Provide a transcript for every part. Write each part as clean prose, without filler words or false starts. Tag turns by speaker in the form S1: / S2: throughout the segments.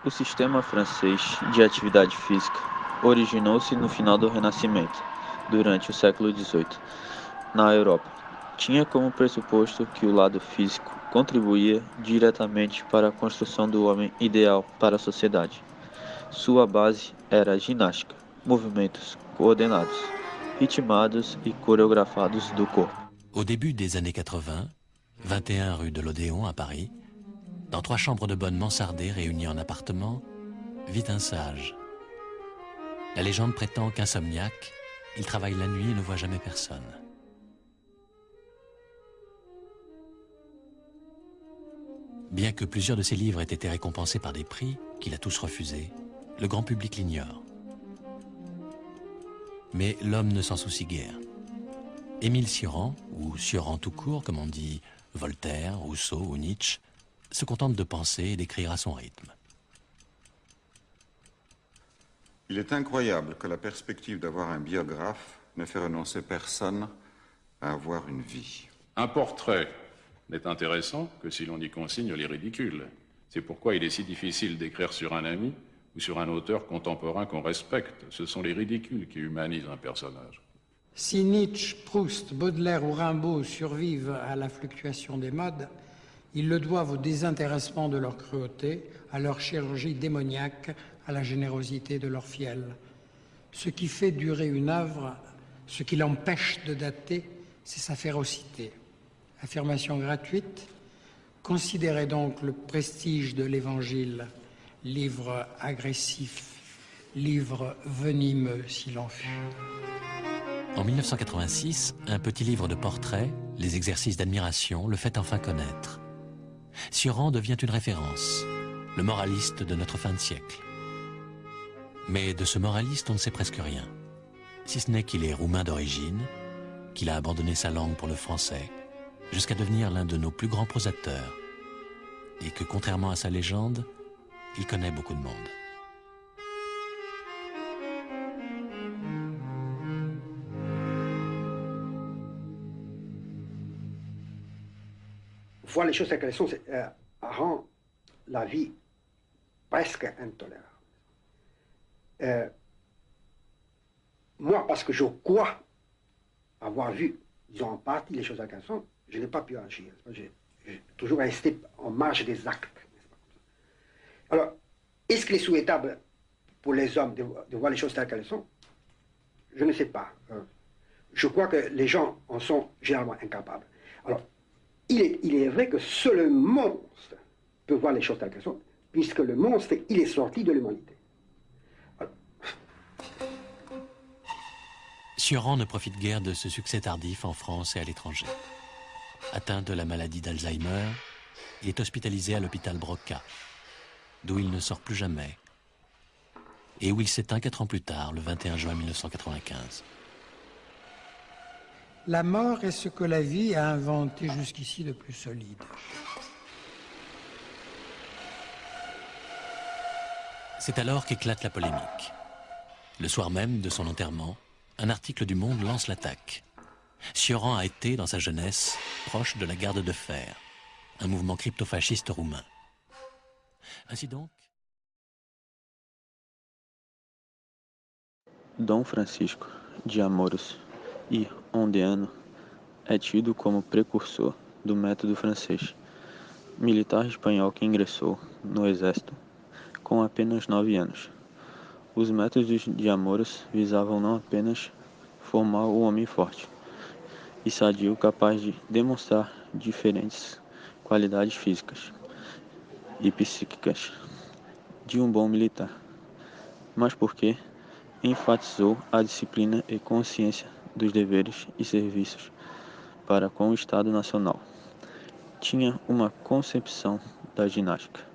S1: O sistema francês de atividade física originou-se no final do Renascimento, durante o século XVIII, na Europa. Tinha como pressuposto que o lado físico contribuía diretamente para a construção do homem ideal para a sociedade. Sua base era a ginástica, movimentos coordenados, ritmados e coreografados do corpo.
S2: Au début des années 80, 21 rue de l'Odéon à Paris, dans 3 chambres de bonne mansardées réunies en appartement, vit un sage. La légende prétend qu'insomniaque, il travaille la nuit et ne voit jamais personne. Bien que plusieurs de ses livres aient été récompensés par des prix, qu'il a tous refusés, le grand public l'ignore. Mais l'homme ne s'en soucie guère. Émile Cioran, ou Cioran tout court, comme on dit Voltaire, Rousseau ou Nietzsche, se contente de penser et d'écrire à son rythme.
S3: Il est incroyable que la perspective d'avoir un biographe ne fait renoncer personne à avoir une vie.
S4: Un portrait n'est intéressant que si l'on y consigne les ridicules. C'est pourquoi il est si difficile d'écrire sur un ami ou sur un auteur contemporain qu'on respecte. Ce sont les ridicules qui humanisent un personnage.
S5: Si Nietzsche, Proust, Baudelaire ou Rimbaud survivent à la fluctuation des modes, ils le doivent au désintéressement de leur cruauté, à leur chirurgie démoniaque, à la générosité de leur fiel. Ce qui fait durer une œuvre, ce qui l'empêche de dater, c'est sa férocité. Affirmation gratuite, considérez donc le prestige de l'Évangile, livre agressif, livre venimeux s'il en fut.
S2: En 1986, un petit livre de portraits, Les exercices d'admiration, le fait enfin connaître. Cioran devient une référence, le moraliste de notre fin de siècle. Mais de ce moraliste, on ne sait presque rien. Si ce n'est qu'il est roumain d'origine, qu'il a abandonné sa langue pour le français, jusqu'à devenir l'un de nos plus grands prosateurs, et que, contrairement à sa légende, il connaît beaucoup de monde.
S6: Voir les choses telles qu'elles sont rend la vie presque intolérable. Moi, parce que je crois avoir vu, disons en partie, les choses telles qu'elles sont, je n'ai pas pu agir. J'ai toujours resté en marge des actes. Alors, est-ce qu'il est souhaitable pour les hommes de voir les choses telles qu'elles sont? Je ne sais pas. Je crois que les gens en sont généralement incapables. Alors, il est vrai que seul le monstre peut voir les choses telles qu'elles sont, puisque le monstre, il est sorti de l'humanité.
S2: Cioran ne profite guère de ce succès tardif en France et à l'étranger. Atteint de la maladie d'Alzheimer, il est hospitalisé à l'hôpital Broca, d'où il ne sort plus jamais, et où il s'éteint 4 ans plus tard, le 21 juin 1995.
S5: La mort est ce que la vie a inventé jusqu'ici de plus solide.
S2: C'est alors qu'éclate la polémique. Le soir même de son enterrement, un article du Monde lance l'attaque. Cioran a été, dans sa jeunesse, proche de la Garde de Fer, un mouvement crypto-fasciste roumain. Ainsi donc...
S1: Dom Francisco de Amoros e Ondeano é tido como precursor do método francês, militar espanhol que ingressou no exército com apenas 9 anos. Os métodos de Amoros visavam não apenas formar o homem forte e sadio capaz de demonstrar diferentes qualidades físicas e psíquicas de um bom militar, mas porque enfatizou a disciplina e consciência dos deveres e serviços para com o Estado Nacional. Tinha uma concepção da ginástica,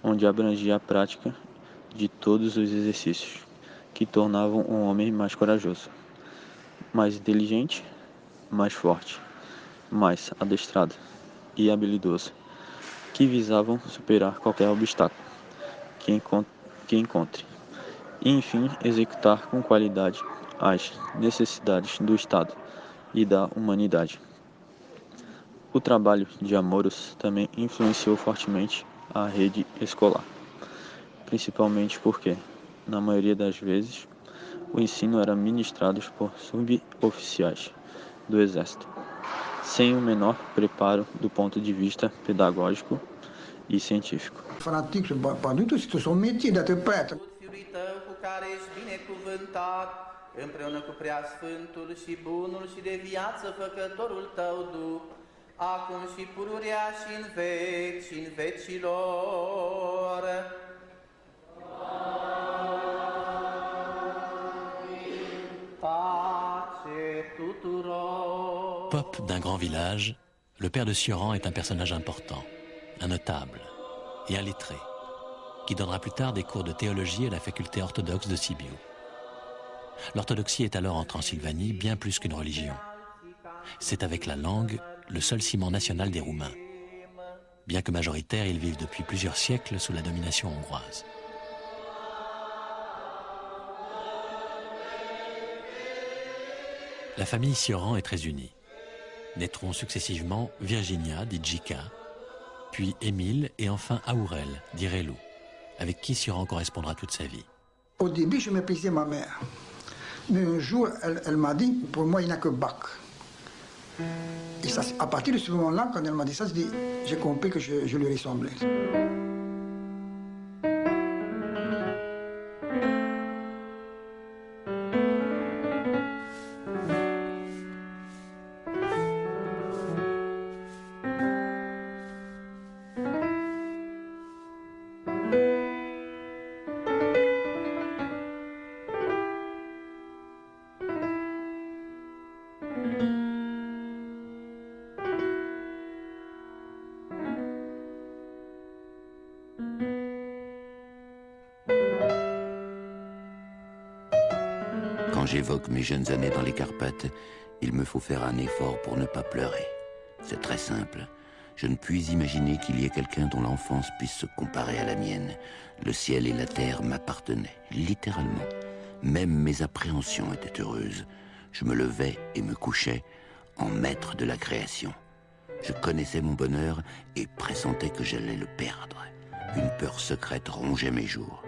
S1: onde abrangia a prática de todos os exercícios, que tornavam um homem mais corajoso, mais inteligente, mais forte, mais adestrado e habilidoso, que visavam superar qualquer obstáculo que encontre, e enfim executar com qualidade as necessidades do Estado e da humanidade. O trabalho de Amoros também influenciou fortemente a rede escolar, principalmente porque, na maioria das vezes, o ensino era ministrado por suboficiais do Exército, sem o menor preparo do ponto de vista pedagógico e científico.
S7: Fanatique, pas du tout, c'est son métier d'être prêtre.
S8: Cu care ești binecuvântat, împreună cu Preasfântul și Bunul și de viață Făcătorul tău Duh, acum și pururea și în veci și în vecilor. Pace tuturor.
S2: Pope d'un grand village, le père de Sioran est un personnage important, un notable et un lettré, qui donnera plus tard des cours de théologie à la faculté orthodoxe de Sibiu. L'orthodoxie est alors en Transylvanie bien plus qu'une religion. C'est avec la langue le seul ciment national des Roumains. Bien que majoritaires, ils vivent depuis plusieurs siècles sous la domination hongroise. La famille Sioran est très unie. Naîtront successivement Virginia, dit Jika, puis Émile et enfin Aurel, dit Relou, avec qui Sioran correspondra toute sa vie.
S7: Au début, je méprisais ma mère. Mais un jour, elle m'a dit, pour moi, il n'y a que Bach. Et ça, à partir de ce moment-là, quand elle m'a dit ça, j'ai compris que je lui ressemblais.
S9: Quand j'évoque mes jeunes années dans les Carpates, il me faut faire un effort pour ne pas pleurer. C'est très simple. Je ne puis imaginer qu'il y ait quelqu'un dont l'enfance puisse se comparer à la mienne. Le ciel et la terre m'appartenaient, littéralement. Même mes appréhensions étaient heureuses. Je me levais et me couchais en maître de la création. Je connaissais mon bonheur et pressentais que j'allais le perdre. Une peur secrète rongeait mes jours.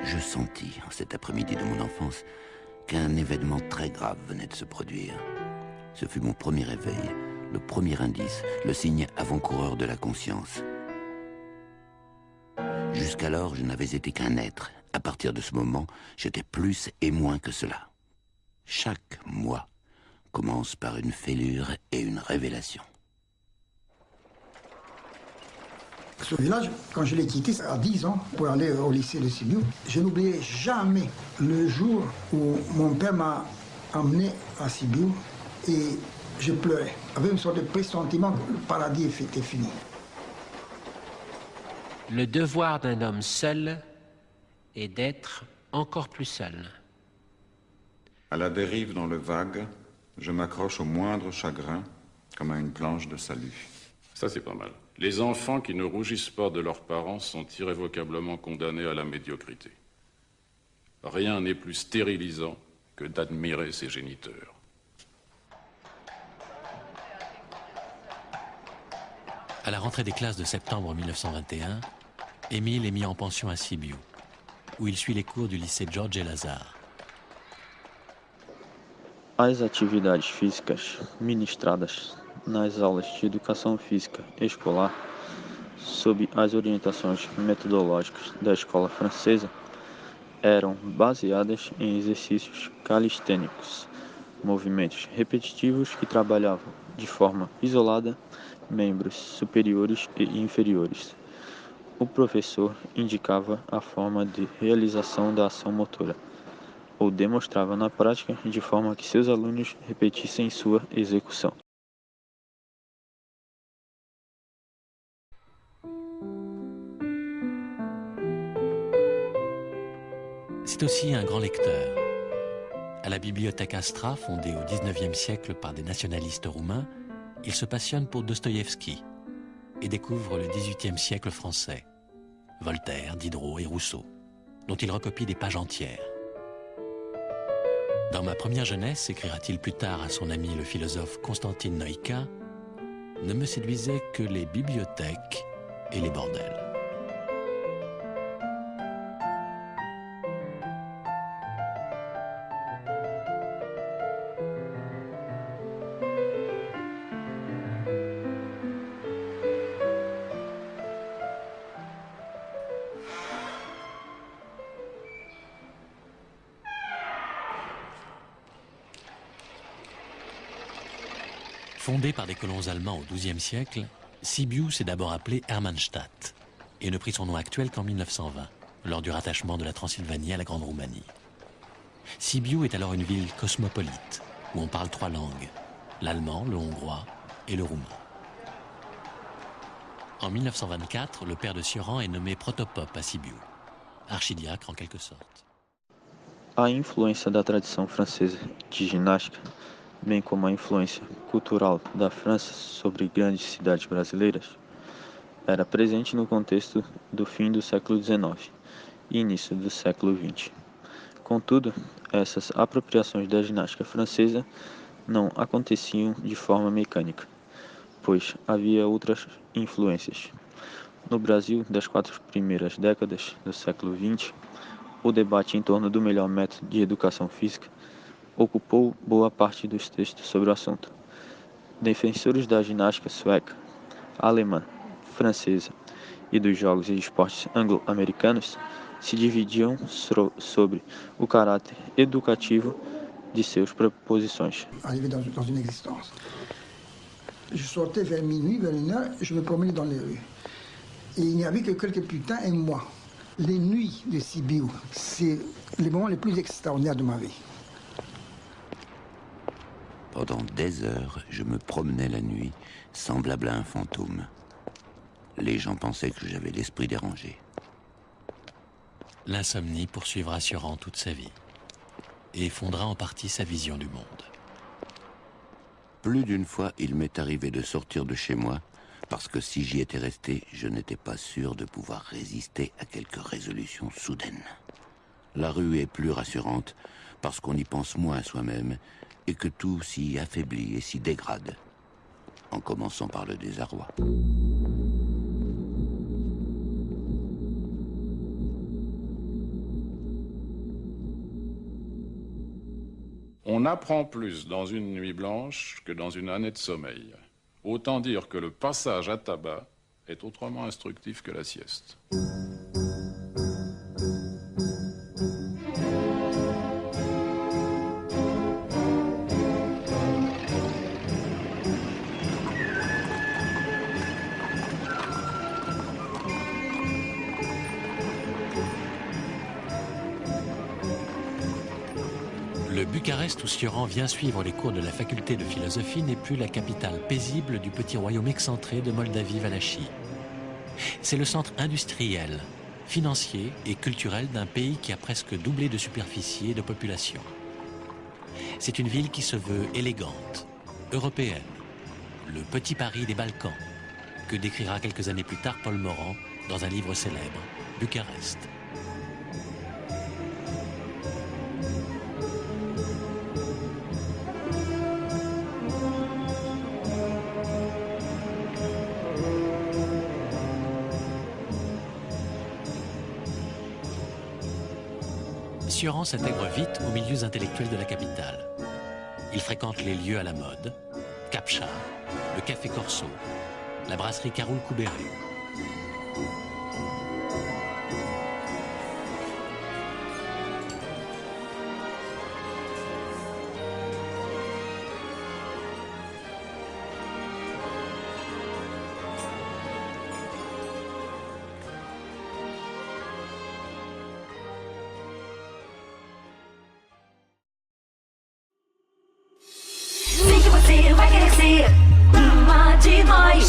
S9: Je sentis, en cet après-midi de mon enfance, qu'un événement très grave venait de se produire. Ce fut mon premier réveil, le premier indice, le signe avant-coureur de la conscience. Jusqu'alors, je n'avais été qu'un être. À partir de ce moment, j'étais plus et moins que cela. Chaque moi commence par une fêlure et une révélation.
S7: Ce village, quand je l'ai quitté à 10 ans pour aller au lycée de Sibiu, je n'oublierai jamais le jour où mon père m'a emmené à Sibiu et je pleurais, avec une sorte de pressentiment que le paradis était fini.
S10: Le devoir d'un homme seul est d'être encore plus seul.
S3: À la dérive dans le vague, je m'accroche au moindre chagrin comme à une planche de salut.
S4: Ça, c'est pas mal. Les enfants qui ne rougissent pas de leurs parents sont irrévocablement condamnés à la médiocrité. Rien n'est plus stérilisant que d'admirer ses géniteurs.
S2: À la rentrée des classes de septembre 1921, Émile est mis en pension à Sibiu, où il suit les cours du lycée George et Lazare.
S1: As atividades físicas ministradas nas aulas de educação física escolar, sob as orientações metodológicas da escola francesa, eram baseadas em exercícios calistênicos, movimentos repetitivos que trabalhavam de forma isolada membros superiores e inferiores. O professor indicava a forma de realização da ação motora, ou demonstrava na prática de forma que seus alunos repetissem sua execução.
S2: C'est aussi un grand lecteur. À la bibliothèque Astra, fondée au XIXe siècle par des nationalistes roumains, il se passionne pour Dostoïevski et découvre le XVIIIe siècle français, Voltaire, Diderot et Rousseau, dont il recopie des pages entières. Dans ma première jeunesse, écrira-t-il plus tard à son ami le philosophe Constantin Neuika, ne me séduisaient que les bibliothèques et les bordels. Fondé par des colons allemands au XIIe siècle, Sibiu s'est d'abord appelé Hermannstadt et ne prit son nom actuel qu'en 1920, lors du rattachement de la Transylvanie à la Grande Roumanie. Sibiu est alors une ville cosmopolite, où on parle 3 langues, l'allemand, le hongrois et le roumain. En 1924, le père de Sioran est nommé protopope à Sibiu, archidiacre en quelque sorte.
S1: A influência da tradição francesa de ginástica, bem como a influência cultural da França sobre grandes cidades brasileiras, era presente no contexto do fim do século XIX e início do século XX. Contudo, essas apropriações da ginástica francesa não aconteciam de forma mecânica, pois havia outras influências. No Brasil, das 4 primeiras décadas do século XX, o debate em torno do melhor método de educação física ocupou boa parte dos textos sobre o assunto. Defensores da ginástica sueca, alemã, francesa e dos jogos e esportes anglo-americanos se dividiam sobre o caráter educativo de suas proposições.
S7: Arrivé dans une existence. Je sortais vers minuit, vers 1h, et je me promenais dans les rues. Et il n'y avait que quelques putains et moi. Les nuits de Sibiu, c'est les moments les plus extraordinaires de ma vie.
S9: Pendant des heures, je me promenais la nuit, semblable à un fantôme. Les gens pensaient que j'avais l'esprit dérangé.
S2: L'insomnie poursuivra Sioran toute sa vie et fondera en partie sa vision du monde.
S9: Plus d'une fois, il m'est arrivé de sortir de chez moi, parce que si j'y étais resté, je n'étais pas sûr de pouvoir résister à quelque résolution soudaine. La rue est plus rassurante, parce qu'on y pense moins à soi-même, et que tout s'y affaiblit et s'y dégrade, en commençant par le désarroi.
S4: On apprend plus dans une nuit blanche que dans une année de sommeil. Autant dire que le passage à tabac est autrement instructif que la sieste.
S2: Le Bucarest où Sioran vient suivre les cours de la faculté de philosophie n'est plus la capitale paisible du petit royaume excentré de Moldavie-Valachie. C'est le centre industriel, financier et culturel d'un pays qui a presque doublé de superficie et de population. C'est une ville qui se veut élégante, européenne, le petit Paris des Balkans, que décrira quelques années plus tard Paul Morand dans un livre célèbre, Bucarest. Sioran s'intègre vite aux milieux intellectuels de la capitale. Il fréquente les lieux à la mode, Capcha, le Café Corso, la brasserie Caroul Koubéré.
S11: Vai querer ser demais.